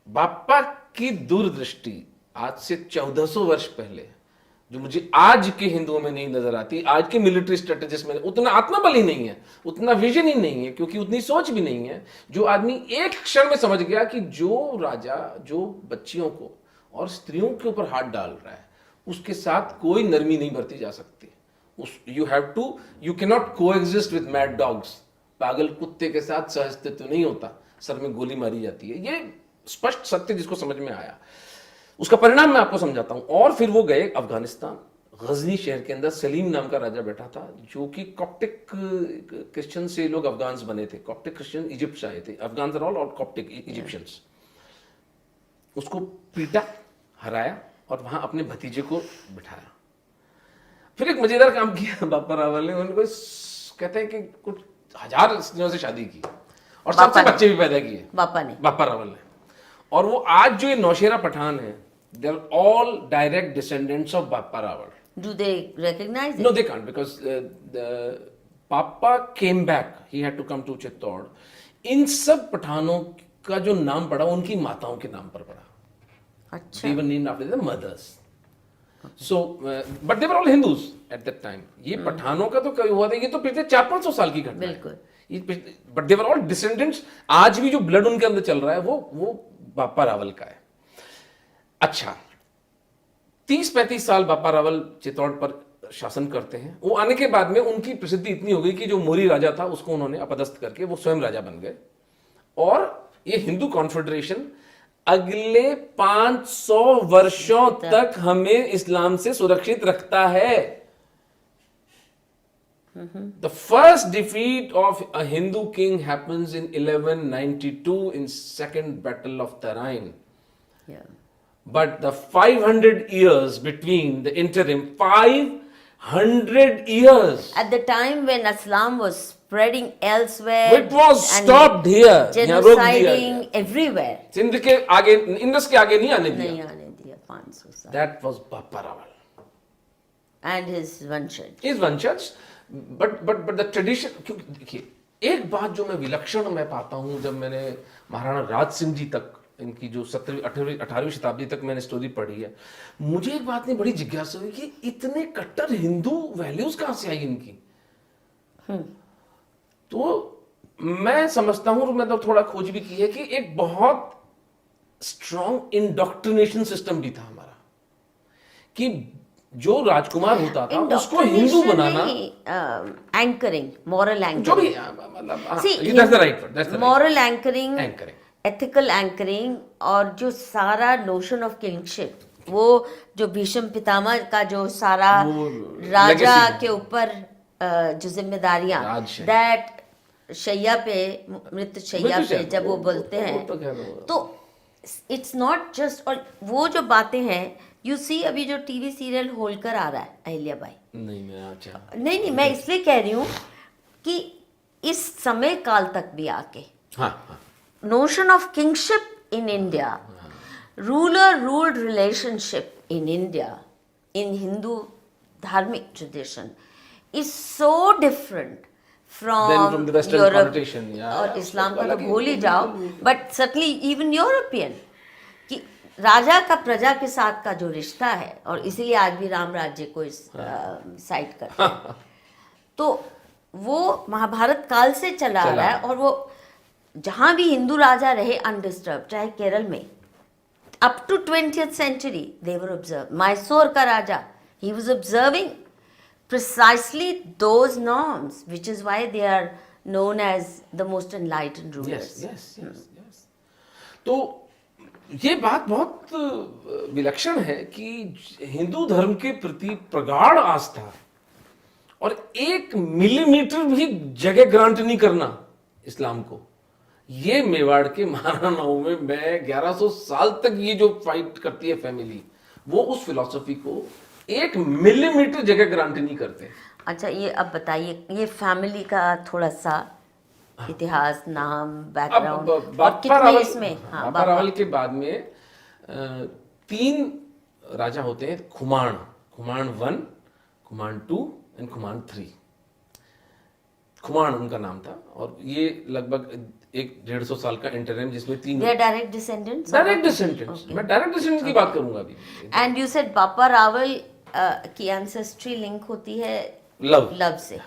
बापा की दूरदृष्टि आज से 1400 वर्ष पहले, जो मुझे आज के हिंदुओं में नहीं नजर आती, आज के मिलिट्री स्ट्रेटेजिस्ट में उतना आत्मबल ही नहीं है, उतना विजन ही नहीं है, क्योंकि उतनी सोच भी नहीं है। जो आदमी एक क्षण में समझ गया कि जो राजा जो बच्चियों को और स्त्रियों के ऊपर हाथ डाल रहा है, उसके साथ कोई नरमी नहीं बरती जा सकती। यू कैन नॉट को एग्जिस्ट विद मैड डॉग्स। पागल कुत्ते के साथ सहअस्तित्व तो नहीं होता, सर में गोली मारी जाती है। ये स्पष्ट सत्य जिसको समझ में आया, उसका परिणाम मैं आपको समझाता हूं। और फिर वो गए अफगानिस्तान, गजनी शहर के अंदर सलीम नाम का राजा बैठा था, जो कि कॉप्टिक क्रिश्चियन से लोग अफगान्स बने थे। कॉप्टिक क्रिश्चियन इजिप्ट से आए थे, अफगान्स आर ऑल और कॉप्टिक इजिप्शियंस। उसको पीटा, हराया और वहां अपने भतीजे को बिठाया। फिर एक मजेदार काम किया बापा रावल ने, उनको कहते हैं कि कुछ 1000 स्त्रियों से शादी की और सबसे बच्चे भी पैदा किए बापा रावल ने। और वो आज जो ये नौशेरा पठान है, they are all direct descendants of Bappa Rawal. Do they recognise? No, they can't, because papa came back, he had to come to Chittor. इन सब पठानों का जो नाम पड़ा उनकी माताओं के नाम पर पड़ा। अच्छा। They were named after their mothers. So, but they were all Hindus at that time. ये पठानों का तो कभी हुआ था, ये तो पिछले 400-500 साल की घटना है। बिल्कुल। But they were all descendants. आज भी जो ब्लड उनके अंदर चल रहा है वो बापा रावल का है। अच्छा, 30-35 साल बापा रावल चित्तौड़ पर शासन करते हैं। वो आने के बाद में उनकी प्रसिद्धि इतनी हो गई कि जो मोरी राजा था उसको उन्होंने अपदस्थ करके वो स्वयं राजा बन गए। और ये हिंदू कॉन्फेडरेशन अगले 500 वर्षों तक हमें इस्लाम से सुरक्षित रखता है। The first defeat of a Hindu king happens in 1192 in second battle of Tarain. But the 500 years between the interim, 500 years at the time when Islam was spreading elsewhere, it was stopped here, genociding everywhere. Sindh के आगे, Indus के आगे नहीं आने दिया 500 साल। That was Bappa Rawal and his vanshaj. His vanshaj, but the tradition, क्योंकि देखिए एक बात जो मैं विलक्षण मैं पाता हूं, जब मैंने महाराणा राज सिंह जी तक, इनकी जो 17वीं 18वीं शताब्दी तक मैंने स्टोरी पढ़ी है, मुझे एक बात में बड़ी जिज्ञासा हुई कि इतने कट्टर हिंदू वैल्यूज कहां से आई इनकी। तो मैं समझता हूं, मैं तो थोड़ा खोज भी की है कि एक बहुत स्ट्रॉन्ग इंडोक्ट्रिनेशन सिस्टम भी था हमारा, कि जो राजकुमार होता था उसको हिंदू बनाना, एंकरिंग, मॉरल एंकरिंग, जो भी मतलब that's the right word, moral anchoring, ethical anchoring, और जो सारा नोशन ऑफ किंगशिप, वो जो भीष्म पितामह का जो सारा राजा के ऊपर जो जिम्मेदारियां, दैट शैया पे, मृत शैया पे जब वो बोलते हैं, तो इट्स नॉट जस्ट। और वो जो बातें हैं, यू सी अभी जो टीवी सीरियल होलकर आ रहा है, अहिल्याबाई, नहीं, मैं इसलिए कह रही हूँ कि इस समय काल तक भी आके notion of kingship in India, ruler-ruled relationship in India, in Hindu dharmic tradition, is so different from the Western Europe connotation, और इस्लाम का तो भूल ही जाओ, but certainly even European, कि राजा का प्रजा के साथ का जो रिश्ता है, और इसीलिए आज भी राम राज्य को इस साइड करते हैं। तो वो महाभारत काल से चला आ रहा है, और वो जहां भी हिंदू राजा रहे अनडिस्टर्ब, चाहे केरल में up to 20th century they were observed. Mysore का राजा, he was observing precisely those norms, which is why they are known as the most enlightened rulers. yes. तो ये बात बहुत विलक्षण है कि हिंदू धर्म के प्रति प्रगाढ़ आस्था, और 1 मिलीमीटर भी जगह ग्रांट नहीं करना इस्लाम को। ये मेवाड़ के महाराणाओं में, मैं 1100 साल तक ये जो फाइट करती है फैमिली, वो उस फिलॉसफी को 1 मिलीमीटर जगह ग्रांट नहीं करते। अच्छा, ये अब बताइए, ये फैमिली का थोड़ा सा इतिहास, नाम, बैकग्राउंड, और कितने इसमें। बापा रावल के बाद में 3 राजा होते हैं, खुमान 1, खुमान 2 एंड खुमान 3। खुमान उनका नाम था, और ये लगभग एक 150 साल का इंटरम जिसमें 3 they are direct descendants direct descendants, मैं डायरेक्ट डिसेंडेंट की बात करूंगा अभी। एंड यू सेड पापा रावल की एंसेस्ट्री लिंक होती है लव लव से।